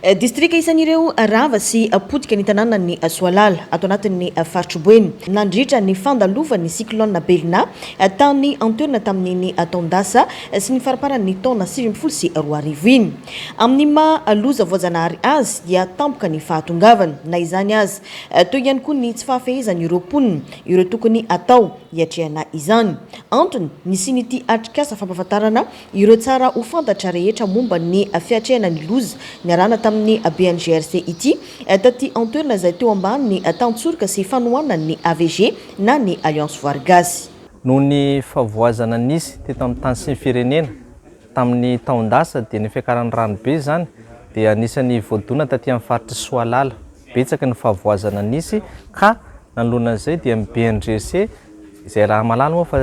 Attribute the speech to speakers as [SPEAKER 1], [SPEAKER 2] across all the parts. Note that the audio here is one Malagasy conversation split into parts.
[SPEAKER 1] Distrika isan'ireo rava sy potika ny tanàna ny Soalala ato anatin'ny faritry nandritra ny fandalovan'ny cyclone Belina tany antoerana tamin'ny taondasa sy ny faraparan'ny taona 2010 sy 2020 amin'ny maha loza voajanahary azy dia tampoka ny fahatongavana na izany azy toy ihany koa ny tsy fahafehezany ireo mponina ireo tokony atao hiatrehana izany antony nisy nity atrikasa fampahafantarana ireo tsara ho fantatra rehetra momba ny fiatrehana ny loza ny arana tamin'ny BNGRC ity taty antoerana izay teo ambany ny tantsorika sy fanohanana ny AVG na ny Alliance Vargasy.
[SPEAKER 2] Noho ny favoazana nisy teto amin'ny tany sy ny firenena tamin'ny taondasa dia ny fiakaran'ny ranobe zany dia anisan'ny voadona taty amin'ny faritry Soalala. Betsaka ny favoazana nisy ka nanoloanan'izay dia amin'ny BNGRC izay raha malala moa fa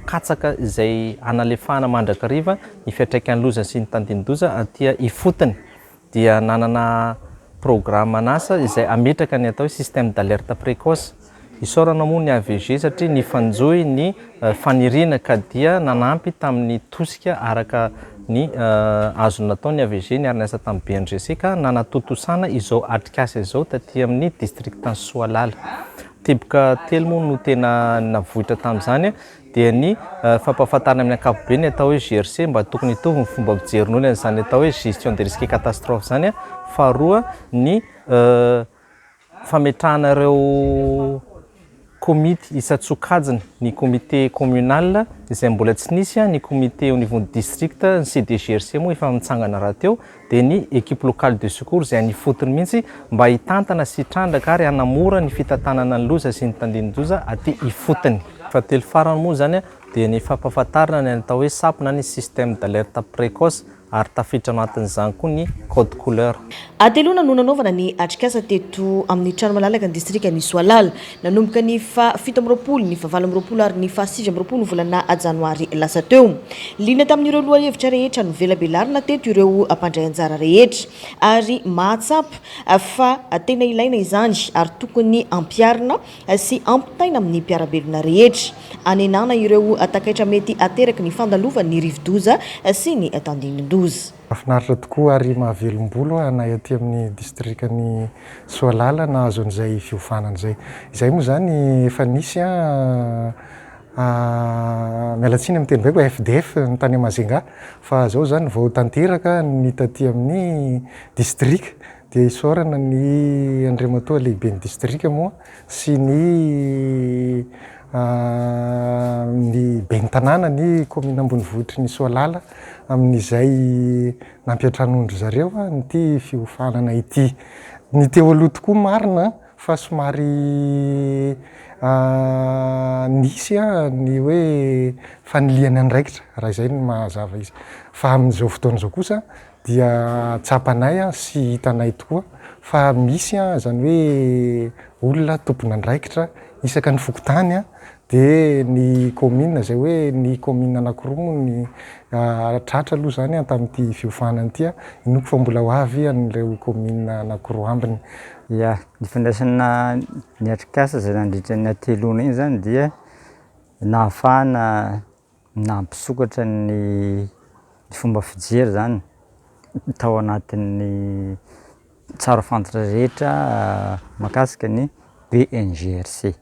[SPEAKER 2] katsaka izay analefahana mandrakariva ny fiantraikan'ny loza sy ny tandin-doza atya ifotony dia nanana programme anasa izay ametraka ny atao système d'alerte précoce. Isorana moa ny AVG satria ny fanjoy ny fanirina ka dia nanampy tamin'ny tosika araka ny azo natao ny AVG ny arina asa tamin'ny BNGRC ka nanatotosana izao atrikasa izao taty amin'ny district ny Soalala. Teboka telo moa no tena navohitra tamin'izany dia ny fampahafantarana amin'ny ankapobeny atao hoe GRC mba tokony hitovy ny fomba fijeron'olona izany atao hoe gestion de risque catastrophe zany faharoa ny fametrahana ireo komity isa-tsokajiny ny comité communal izay mbola tsy nisy ny comité au niveau district ny CDGRC moa efa mitsangana raha teo dia ny équipe locale de secours izay ny fotony mihitsy mba hitantana sy hitrandraka ary hanamora ny fitantanana ny loza sy ny tandin-doza aty ifotony. Fahatelo farany moa zany dia ny fampahafantarana ny atao hoe SAP na ny système d'alerte précoce ary tafiditra anatin'izany koa ny code couleur.
[SPEAKER 1] Atelona no nanaovana ny atrikasa teto amin'ny trano malalaka ny distrika ny Soalala nanomboka ny fa 17 ny fa 18 ary ny fa 6 ny volana janoary lasa teo. Lina tamin'ireo lohahevitra rehetra no velabelarina teto ireo mpandray anjara rehetra ary mahatsapa fa tena ilaina izany ary tokony ampiarina sy ampitaina amin'ny mpiarabelona rehetra anenana ireo takaitra mety ateraky ny fandalovan'ny rivodoza sy ny tandinin-doza.
[SPEAKER 3] Mahafinaritra tokoa ary mahavelombolo anay aty amin'ny distrikany Soalala nahazo an'izay fiofanana izay. Izay moa zany efa nisy mialatsiny amin'ny teny baiko FDF ny tany Majunga fa zao zany vao tanteraka ny taty amin'ny district dia isorana ny andriamatoa lehibe ny district moa sy ny ben'ny tanàna ny commune ambonivohitry ny Soalala amin'izay nampiatranondro zareo nyty fiofanana ity. Ny teo aloha tokoa marina fa somary nisy ny hoe faniliany andraikitra raha izay ny mahazava izy. Fa amin'izao fotoana izao kosa dia tsapanay sy hitanay tokoa fa misy zany hoe olona tompona andraikitra isaka ny fokotany dia ny commune zay hoe ny commune anankiroa ny tratra aloha zany tamin'ity fiofanana ity inoko fa mbola ho avy an'ireo commune anankiroa ambiny.
[SPEAKER 4] Ya, ny fandraisana ny atrikasa izay nandritra ny atelona iny zany dia nahafahana nampisokatra ny fomba fijery zany tao anatin'ny tsara fantatra rehetra mahakasika ny BNGRC.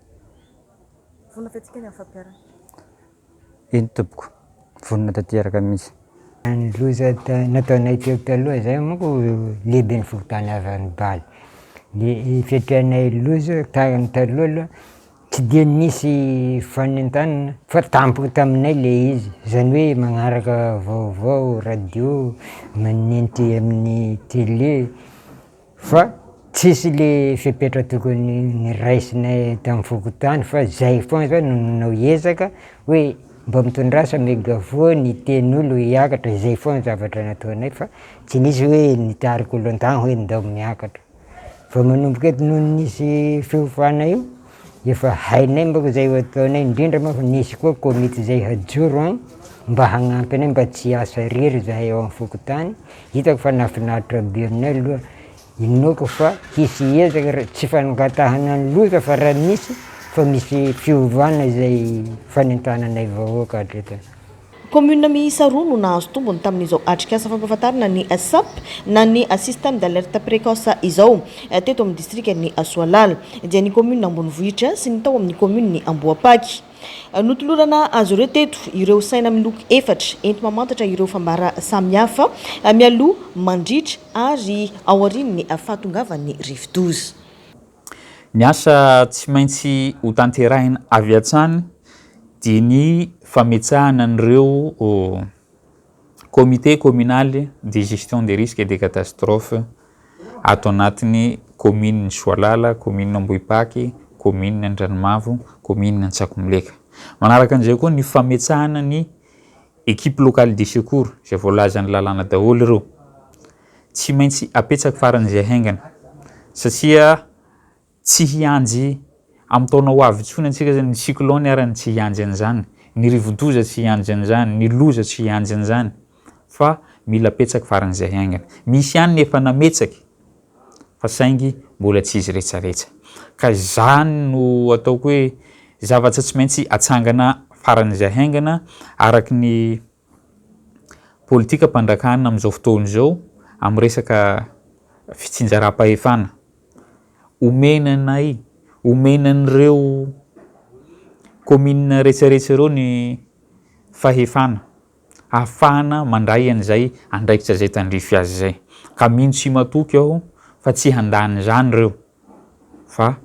[SPEAKER 1] Vonona fetsika ny fampiarana.
[SPEAKER 4] Iny tompoko, vonona tanteraka mihitsy.
[SPEAKER 5] Ny loza nataonay teo taloha zay manko lehibe ny fokotany avy any Baly. Ny fiatrehanay loza tahaka ny taloha aloha tsy dia nisy fanentanana fa tampoka taminay le izy. Zany hoe magnaraka vaovao, radio, manenty amin'ny télé fa tsisy le fepetra tokony ny raisinay tamin'ny fokotany fa zay foana zany no ezaka hoe mba mitondrasa megafony iten'olo hiakatra zay foana zavatra nataonay fa tsy nisy hoe nitarika olo an-tagny hoe ndao miakatra. Fa manomboka eto noho nisy fiofana io efa hainay mbako zay ho ataonay indrindra moa fa nisy koa komity zay hajoro mba hagnampy anay mba tsy asa rery zahay eo amin'ny fokotany. Hitako fa nahafinaritra be aminay aloha inoko fa hisy ezaka tsy fangatahana ny loza fa raha misy fa misy fiovana izay fanentananay vahoaka hatreto.
[SPEAKER 1] commune miisa roa no nahazo tombony tamin'izao atrikasa fampahafantarana ny SAP na ny système d'alerte précoce izao teto amin'ny districtny Soalala dia ny commune Ambonivohitra sy ny tao amin'ny commune ny Amboapaky. Notolorana azy ireo teto ireo saina miloko efatra ento mamantatra ireo fambara samihafa mialoha mandritra ary aorian'ny fahatongavan'ny rivodoza.
[SPEAKER 6] Ny asa tsy maintsy ho tanterahina avy hatrany dia ny fametsahana an'ireo comité communal de gestion des risques et des catastrophes ato anatin'ny commune ny Soalala, commune Ambohipaky, commune Andranomavo, commune Antsakomileka. Manaraka an'izay koa ny fametsahana ny équipe locale de secours izay voalazan'ny lalàna daholo ireo tsy maintsy apetsaka faran'izay haingana satria tsy hianjy amin'ny taona ho avy intsony antsika zany ny cyclone arany tsy hianjy an'izany, ny rivodoza tsy hianjy an'izany, ny loza tsy hianjy an'izany fa mila apetsaka faran'izay haingana. Misy ihany nefa nametsaka fa saingy mbola tsy izy rehetrarehetra. Ka izany no ataoko hoe zavatra tsy maintsy atsangana faran'izay haingana araky ny politika mpandrakana amin'izao fotoana izao amin'ny resaka fitsinjaram-pahefana. Omenan'ireo commune rehetrarehetra ireo ny fahefana ahafahana mandray an'izay andraikitra izay tandrify azy izay. Ka mino tsy matoky aho fa tsy handany izany ireo fa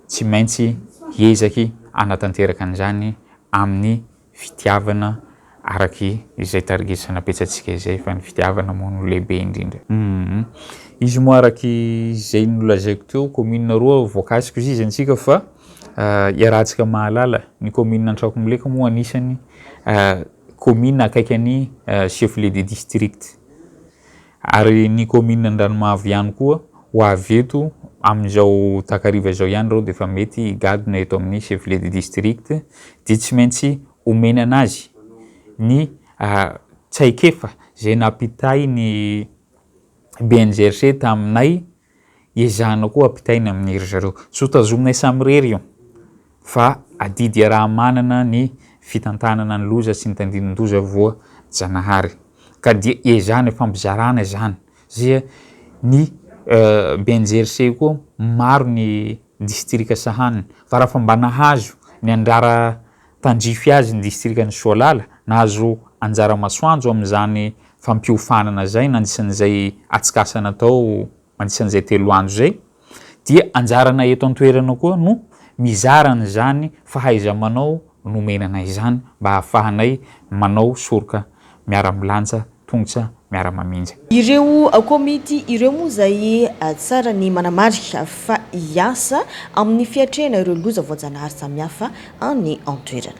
[SPEAKER 6] tsy maintsy hiezaky anatanteraka an'izany amin'ny fitiavana araky izay tarigesana apetsantsika izay fa ny fitiavana moa no lehibe indrindra. Izy moa araky izay nolazaiko teo commune roa voakasiko izy antsika fa iarahantsika mahalala ny commune Antsakomileka moa anisany commune akaiky ny chef-lieu de district ary ny commune Andranomavo ihany koa ho avy eto amin'izao takariva izao ihany reo dia efa mety gadona eto amin'ny chef-lieu de district dia tsy maintsy omena anazy ny tsaikefa izay nampitay ny BNGRC taminay ezahana koa ampitaina amin'ny ry zareo. Tsy ho tazominay samirery io fa adidy raha manana ny fitantanana ny loza sy ny tandinin-doza voajanahary. Ka dia ezahana fampizarana izany zay ny BNGRC koa maro ny distrika sahaniny fa raha fa mba nahazo ny andrara tandrify azy ny distrika ny Soalala nahazo anjara masoanjo amin'izany fampiofanana zay nandrisan'izay atsikasana tao mandrisan'izay 3 andro zay dia anjarana eto an-toerana koa no mizarana izany fahaiza-manao nomenana izany mba hahafahanay manao soroka miara-milanja tongotra miara-mamindra.
[SPEAKER 1] Ireo komity ireo moa izay tsara ny manamarika fa hiasa amin'ny fiatrehana ireo loza voajanahary samihafa any an-toerana.